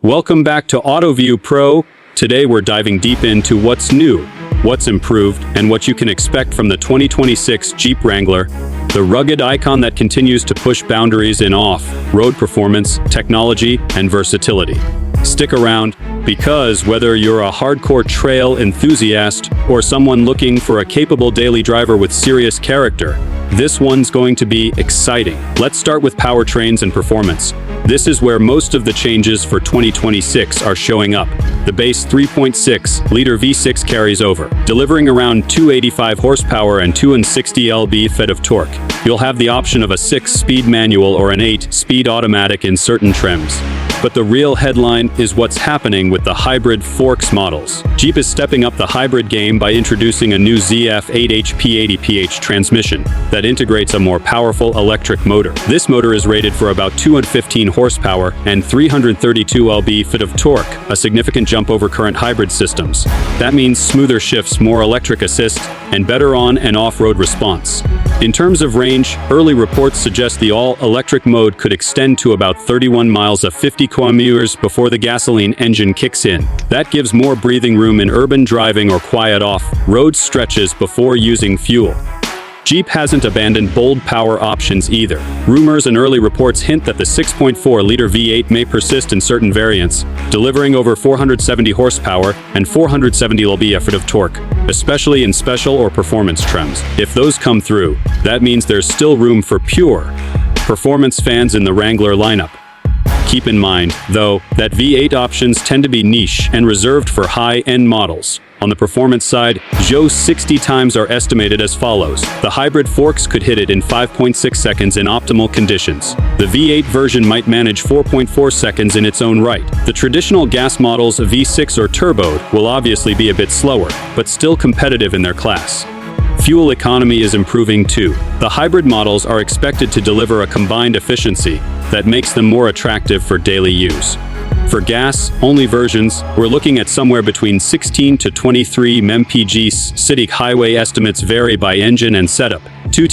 Welcome back to Autoview Pro. Today we're diving deep into what's new, what's improved, and what you can expect from the 2026 Jeep Wrangler, the rugged icon that continues to push boundaries in off-road performance, technology, and versatility. Stick around, because whether you're a hardcore trail enthusiast or someone looking for a capable daily driver with serious character, this one's going to be exciting. Let's start with powertrains and performance. This is where most of the changes for 2026 are showing up. The base 3.6-liter V6 carries over, delivering around 285 horsepower and 260 lb-ft of torque. You'll have the option of a 6-speed manual or an 8-speed automatic in certain trims. But the real headline is what's happening with the hybrid forks models. Jeep is stepping up the hybrid game by introducing a new ZF 8HP 80ph transmission that integrates a more powerful electric motor. This motor is rated for about 215 horsepower and 332 lb-ft of torque, a significant jump over current hybrid systems. That means smoother shifts, more electric assist, and better on- and off-road response. In terms of range, early reports suggest the all-electric mode could extend to about 31 miles of 50 km before the gasoline engine kicks in. That gives more breathing room in urban driving or quiet off-road stretches before using fuel. Jeep hasn't abandoned bold power options either. Rumors and early reports hint that the 6.4-liter V8 may persist in certain variants, delivering over 470 horsepower and 470 lb-ft of torque, especially in special or performance trims. If those come through, that means there's still room for pure performance fans in the Wrangler lineup. Keep in mind, though, that V8 options tend to be niche and reserved for high-end models. On the performance side, Joe's 60 times are estimated as follows. The hybrid forks could hit it in 5.6 seconds in optimal conditions. The V8 version might manage 4.4 seconds in its own right. The traditional gas models, V6 or turboed, will obviously be a bit slower, but still competitive in their class. Fuel economy is improving too. The hybrid models are expected to deliver a combined efficiency that makes them more attractive for daily use. For gas-only versions, we're looking at somewhere between 16 to 23 mpg. City highway estimates vary by engine and setup.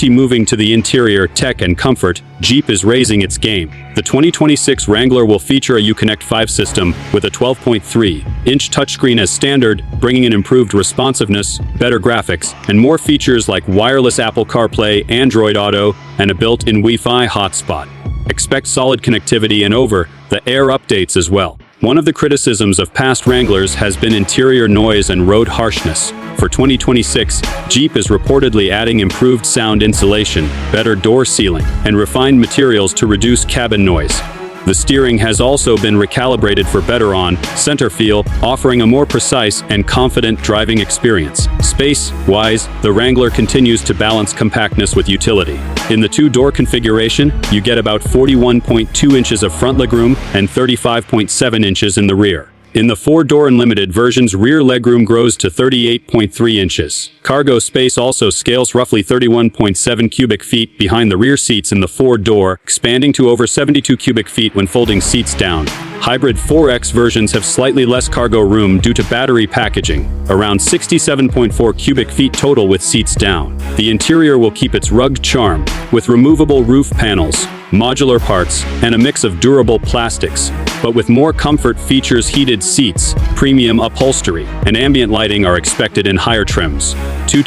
Moving to the interior, tech and comfort, Jeep is raising its game. The 2026 Wrangler will feature a Uconnect 5 system with a 12.3-inch touchscreen as standard, bringing in improved responsiveness, better graphics, and more features like wireless Apple CarPlay, Android Auto, and a built-in Wi-Fi hotspot. Expect solid connectivity and over-the-air updates as well. One of the criticisms of past Wranglers has been interior noise and road harshness. For 2026, Jeep is reportedly adding improved sound insulation, better door sealing, and refined materials to reduce cabin noise. The steering has also been recalibrated for better on-center feel, offering a more precise and confident driving experience. Space-wise, the Wrangler continues to balance compactness with utility. In the two-door configuration, you get about 41.2 inches of front legroom and 35.7 inches in the rear. In the four-door Unlimited versions, rear legroom grows to 38.3 inches. Cargo space also scales roughly 31.7 cubic feet behind the rear seats in the four-door, expanding to over 72 cubic feet when folding seats down. Hybrid 4X versions have slightly less cargo room due to battery packaging, around 67.4 cubic feet total with seats down. The interior will keep its rugged charm, with removable roof panels, modular parts, and a mix of durable plastics, but with more comfort features. Heated seats, premium upholstery, and ambient lighting are expected in higher trims.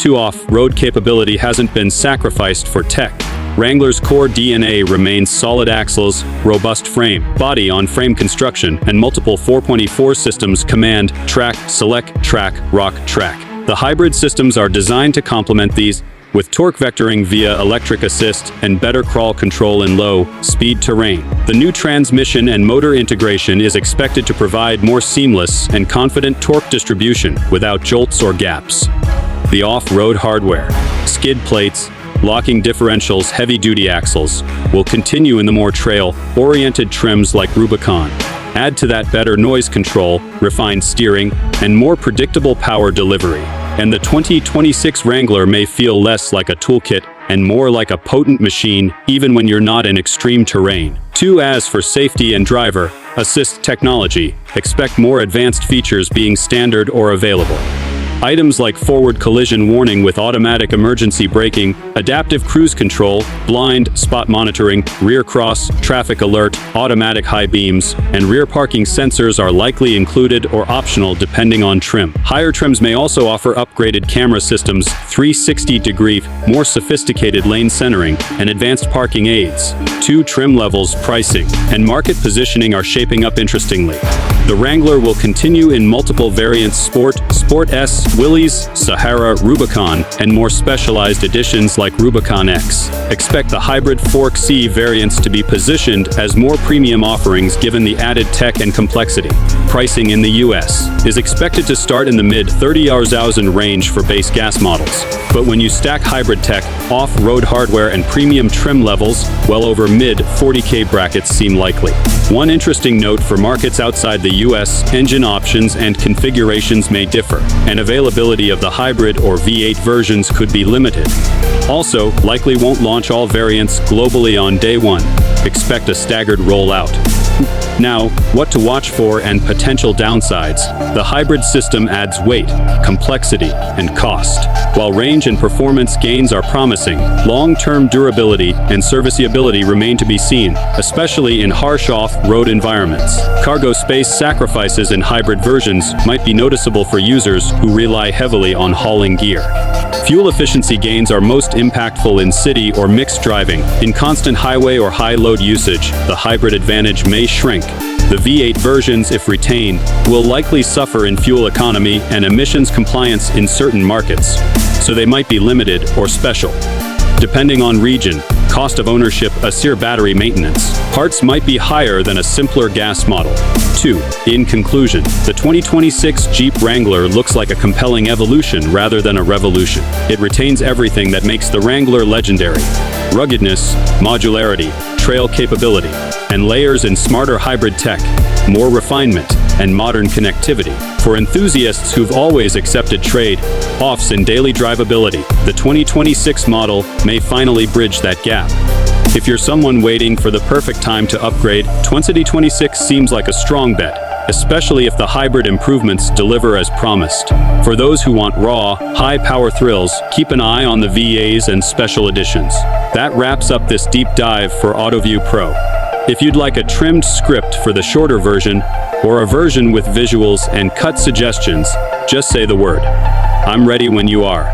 Off-road capability hasn't been sacrificed for tech. Wrangler's core DNA remains solid axles, robust frame, body-on-frame construction, and multiple 4.4 systems: command, track, select, track, rock, track. The hybrid systems are designed to complement these, with torque vectoring via electric assist and better crawl control in low-speed terrain. The new transmission and motor integration is expected to provide more seamless and confident torque distribution without jolts or gaps. The off-road hardware, skid plates, locking differentials, heavy-duty axles, will continue in the more trail-oriented trims like Rubicon. Add to that better noise control, refined steering, and more predictable power delivery, and the 2026 Wrangler may feel less like a toolkit and more like a potent machine, even when you're not in extreme terrain. As for safety and driver assist technology, expect more advanced features being standard or available. Items like forward collision warning with automatic emergency braking, adaptive cruise control, blind spot monitoring, rear cross, traffic alert, automatic high beams, and rear parking sensors are likely included or optional depending on trim. Higher trims may also offer upgraded camera systems, 360-degree, more sophisticated lane centering, and advanced parking aids. 2 trim levels, pricing, and market positioning are shaping up interestingly. The Wrangler will continue in multiple variants: Sport, Sport S, Willys, Sahara, Rubicon, and more specialized editions like Rubicon X. Expect the hybrid Fork C variants to be positioned as more premium offerings given the added tech and complexity. Pricing in the US is expected to start in the mid-$30,000 range for base gas models. But when you stack hybrid tech, off-road hardware, and premium trim levels, well over mid-$40K brackets seem likely. One interesting note: for markets outside the US, engine options and configurations may differ, and availability of the hybrid or V8 versions could be limited. Also, likely won't launch all variants globally on day one. Expect a staggered rollout. Now, what to watch for and potential downsides. The hybrid system adds weight, complexity, and cost. While range and performance gains are promising, long-term durability and serviceability remain to be seen, especially in harsh off-road environments. Cargo space sacrifices in hybrid versions might be noticeable for users who rely heavily on hauling gear. Fuel efficiency gains are most impactful in city or mixed driving. In constant highway or high-load usage, the hybrid advantage may shrink. The V8 versions, if retained, will likely suffer in fuel economy and emissions compliance in certain markets, so they might be limited or special. Depending on region, cost of ownership, ASIR battery maintenance, parts might be higher than a simpler gas model. 2. In conclusion, the 2026 Jeep Wrangler looks like a compelling evolution rather than a revolution. It retains everything that makes the Wrangler legendary: ruggedness, modularity, trail capability, and layers in smarter hybrid tech, more refinement, and modern connectivity. For enthusiasts who've always accepted trade-offs in daily drivability, the 2026 model may finally bridge that gap. If you're someone waiting for the perfect time to upgrade, 2026 seems like a strong bet, especially if the hybrid improvements deliver as promised. For those who want raw, high-power thrills, keep an eye on the VAs and special editions. That wraps up this deep dive for Autoview Pro. If you'd like a trimmed script for the shorter version, or a version with visuals and cut suggestions, just say the word. I'm ready when you are.